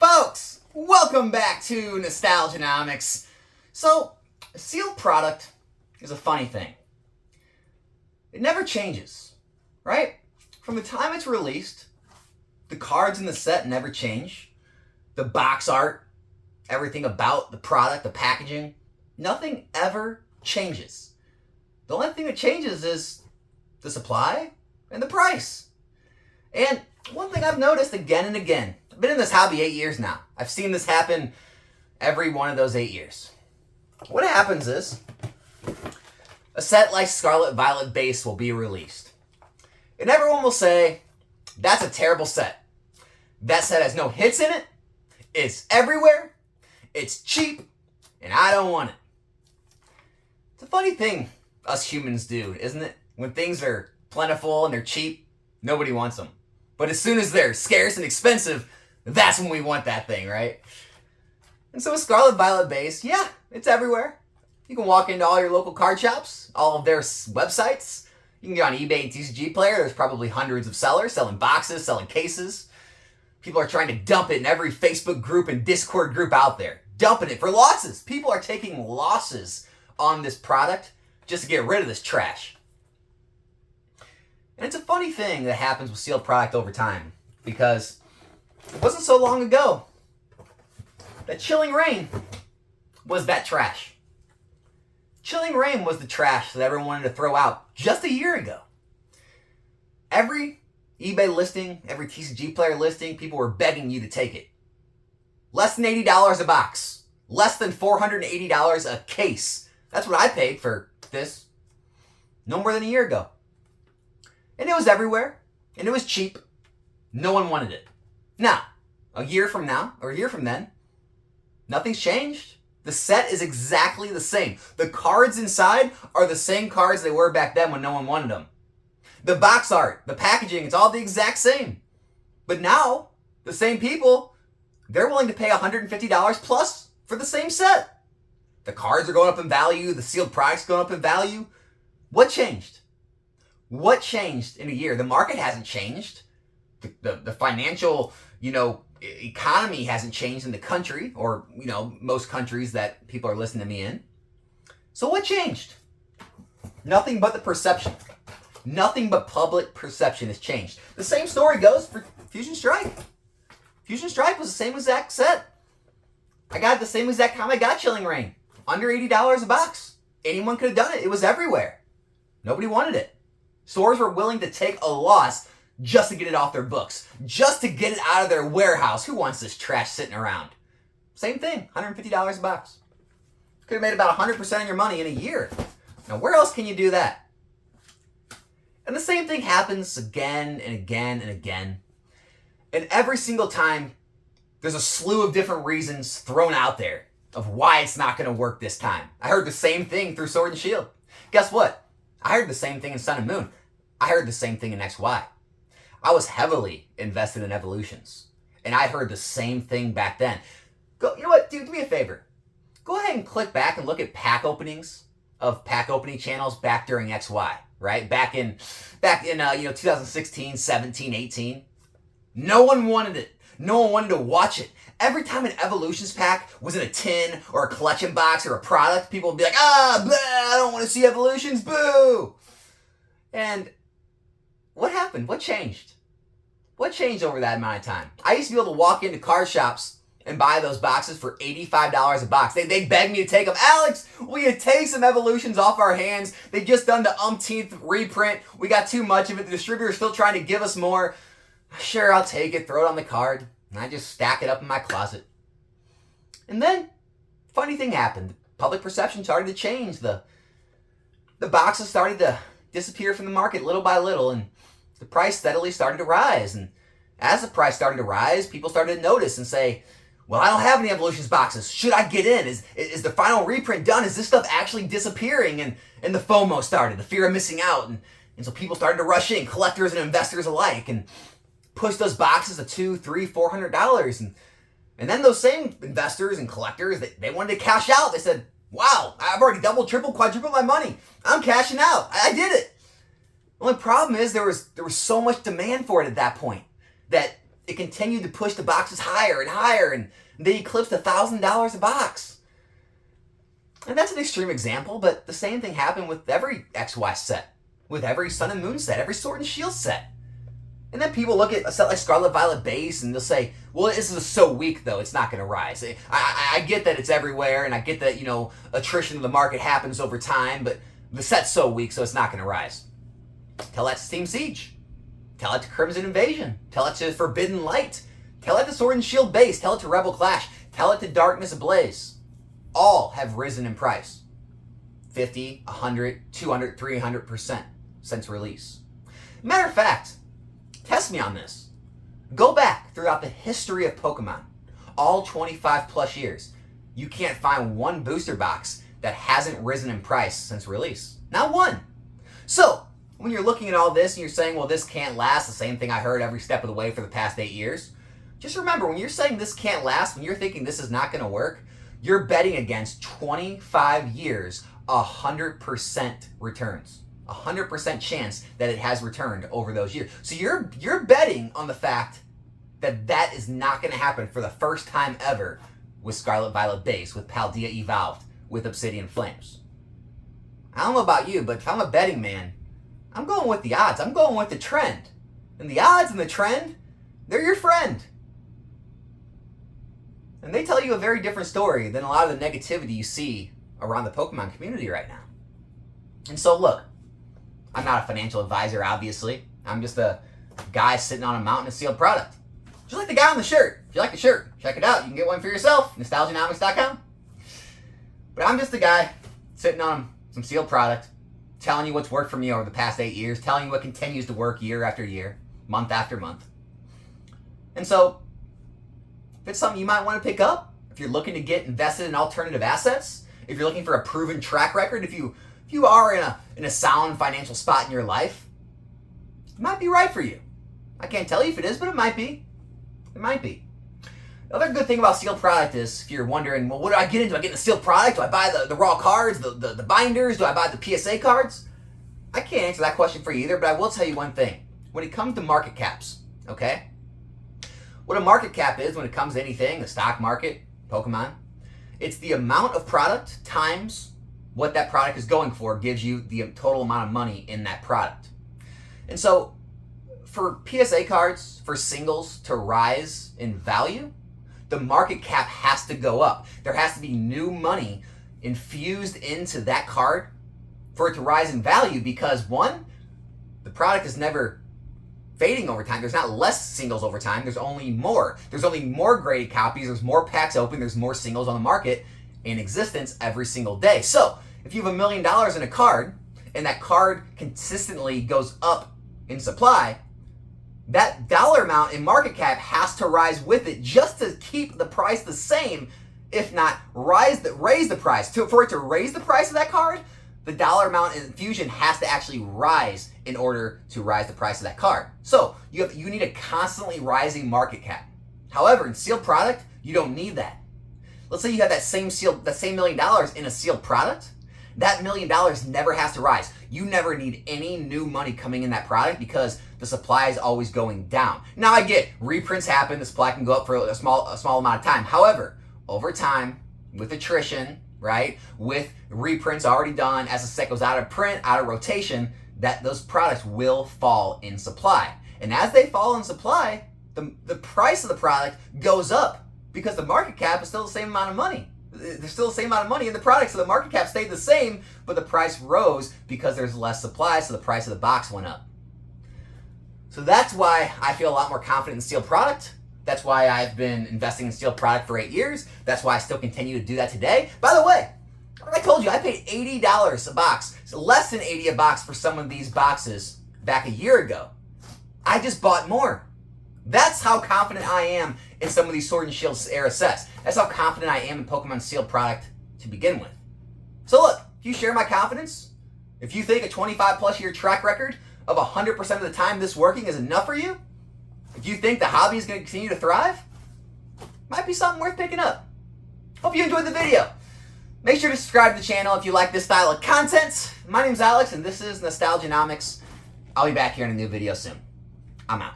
Folks, welcome back to Nostalgianomics. So, a sealed product is a funny thing. It never changes, right? From the time it's released, the cards in the set never change. The box art, everything about the product, the packaging, nothing ever changes. The only thing that changes is the supply and the price. And one thing I've noticed again and again, I've been in this hobby 8 years now. I've seen this happen every one of those 8 years. What happens is, a set like Scarlet Violet Base will be released. And everyone will say, that's a terrible set. That set has no hits in it, it's everywhere, it's cheap, and I don't want it. It's a funny thing us humans do, isn't it? When things are plentiful and they're cheap, nobody wants them. But as soon as they're scarce and expensive, that's when we want that thing, right? And so a Scarlet Violet Base, yeah, it's everywhere. You can walk into all your local card shops, all of their websites. You can get on eBay and TCG Player. There's probably hundreds of sellers selling boxes, selling cases. People are trying to dump it in every Facebook group and Discord group out there. Dumping it for losses. People are taking losses on this product just to get rid of this trash. And it's a funny thing that happens with sealed product over time, because it wasn't so long ago that Chilling Reign was that trash. Chilling Reign was the trash that everyone wanted to throw out just a year ago. Every eBay listing, every TCG Player listing, people were begging you to take it. Less than $80 a box. Less than $480 a case. That's what I paid for this no more than a year ago. And it was everywhere. And it was cheap. No one wanted it. Now, a year from now, or a year from then, nothing's changed. The set is exactly the same. The cards inside are the same cards they were back then when no one wanted them. The box art, the packaging, it's all the exact same. But now, the same people, they're willing to pay $150 plus for the same set. The cards are going up in value. The sealed product's going up in value. What changed? What changed in a year? The market hasn't changed. The financial, economy hasn't changed in the country, or, most countries that people are listening to me in. So what changed? Nothing but the perception. Nothing but public perception has changed. The same story goes for Fusion Strike. Fusion Strike was the same exact set. I got it the same exact time I got Chilling Reign. Under $80 a box. Anyone could have done it. It was everywhere. Nobody wanted it. Stores were willing to take a loss just to get it off their books. Just to get it out of their warehouse. Who wants this trash sitting around? Same thing. $150 a box. Could have made about 100% of your money in a year. Now, where else can you do that? And the same thing happens again and again and again. And every single time, there's a slew of different reasons thrown out there of why it's not going to work this time. I heard the same thing through Sword and Shield. Guess what? I heard the same thing in Sun and Moon. I heard the same thing in XY. I was heavily invested in Evolutions. And I heard the same thing back then. You know what, dude, do me a favor. Go ahead and click back and look at pack openings of pack opening channels back during XY, right? Back in 2016, 17, 18. No one wanted it. No one wanted to watch it. Every time an Evolutions pack was in a tin or a collection box or a product, people would be like, I don't want to see Evolutions, boo! And what happened? What changed? What changed over that amount of time? I used to be able to walk into card shops and buy those boxes for $85 a box. They'd beg me to take them. Alex, will you take some Evolutions off our hands? They've just done the umpteenth reprint. We got too much of it. The distributor's still trying to give us more. Sure, I'll take it. Throw it on the card. And I just stack it up in my closet. And then, funny thing happened. Public perception started to change. The boxes started to disappear from the market little by little, and the price steadily started to rise. And as the price started to rise, people started to notice and say, well, I don't have any Evolutions boxes. Should I get in? Is the final reprint done? Is this stuff actually disappearing? And the FOMO started, the fear of missing out. And so people started to rush in, collectors and investors alike, and push those boxes to $200, $300, $400. And then those same investors and collectors, they wanted to cash out. They said, wow, I've already doubled, tripled, quadrupled my money. I'm cashing out. I did it. The only problem is there was so much demand for it at that point that it continued to push the boxes higher and higher, and they eclipsed $1,000 a box. And that's an extreme example, but the same thing happened with every XY set, with every Sun and Moon set, every Sword and Shield set. And then people look at a set like Scarlet Violet Base and they'll say, well, this is so weak though, it's not going to rise. I get that it's everywhere, and I get that, attrition of the market happens over time, but the set's so weak, so it's not going to rise. Tell that to Team Siege. Tell it to Crimson Invasion. Tell it to Forbidden Light. Tell it to Sword and Shield Base. Tell it to Rebel Clash. Tell it to Darkness Ablaze. All have risen in price. 50, 100, 200, 300% since release. Matter of fact, test me on this. Go back throughout the history of Pokemon, all 25 plus years. You can't find one booster box that hasn't risen in price since release. Not one. So, when you're looking at all this and you're saying, well, this can't last, the same thing I heard every step of the way for the past 8 years, just remember, when you're saying this can't last, when you're thinking this is not going to work, you're betting against 25 years, 100% returns. 100% chance that it has returned over those years. So you're betting on the fact that that is not going to happen for the first time ever with Scarlet Violet Base, with Paldea Evolved, with Obsidian Flames. I don't know about you, but if I'm a betting man, I'm going with the odds. I'm going with the trend. And the odds and the trend, they're your friend. And they tell you a very different story than a lot of the negativity you see around the Pokemon community right now. And so look, I'm not a financial advisor, obviously. I'm just a guy sitting on a mountain of sealed product. Just like the guy on the shirt. If you like the shirt, check it out. You can get one for yourself, nostalgianomics.com. But I'm just a guy sitting on some sealed product, telling you what's worked for me over the past 8 years, telling you what continues to work year after year, month after month. And so, if it's something you might want to pick up, if you're looking to get invested in alternative assets, if you're looking for a proven track record, if you are in a sound financial spot in your life, it might be right for you. I can't tell you if it is, but it might be. It might be. The other good thing about sealed product is, if you're wondering, well, what do I get into? Do I get into sealed product? Do I buy the raw cards, the binders? Do I buy the PSA cards? I can't answer that question for you either, but I will tell you one thing. When it comes to market caps, okay? What a market cap is when it comes to anything, the stock market, Pokemon, it's the amount of product times what that product is going for gives you the total amount of money in that product. And so for PSA cards, for singles to rise in value, the market cap has to go up. There has to be new money infused into that card for it to rise in value because, one, the product is never fading over time. There's not less singles over time. There's only more. There's only more graded copies. There's more packs open. There's more singles on the market in existence every single day. So if you have $1 million in a card and that card consistently goes up in supply, that dollar amount in market cap has to rise with it just to keep the price the same, if not raise the price. For it to raise the price of that card, the dollar amount in infusion has to actually rise in order to rise the price of that card. So you need a constantly rising market cap. However, in sealed product, you don't need that. Let's say you have that same $1 million in a sealed product. That $1 million never has to rise. You never need any new money coming in that product because the supply is always going down. Now I get reprints happen, the supply can go up for a small amount of time. However, over time, with attrition, right, with reprints already done, as the set goes out of print, out of rotation, that those products will fall in supply. And as they fall in supply, the price of the product goes up because the market cap is still the same amount of money. There's still the same amount of money in the product, so the market cap stayed the same, but the price rose because there's less supply, so the price of the box went up. So that's why I feel a lot more confident in sealed product. That's why I've been investing in sealed product for 8 years. That's why I still continue to do that today. By the way, like I told you, I paid $80 a box, so less than $80 a box for some of these boxes back a year ago. I just bought more. That's how confident I am in some of these Sword and Shield era sets. That's how confident I am in Pokemon sealed product to begin with. So look, if you share my confidence, if you think a 25 plus year track record of 100% of the time this working is enough for you, if you think the hobby is going to continue to thrive, might be something worth picking up. Hope you enjoyed the video. Make sure to subscribe to the channel if you like this style of content. My name's Alex and this is Nostalgianomics. I'll be back here in a new video soon. I'm out.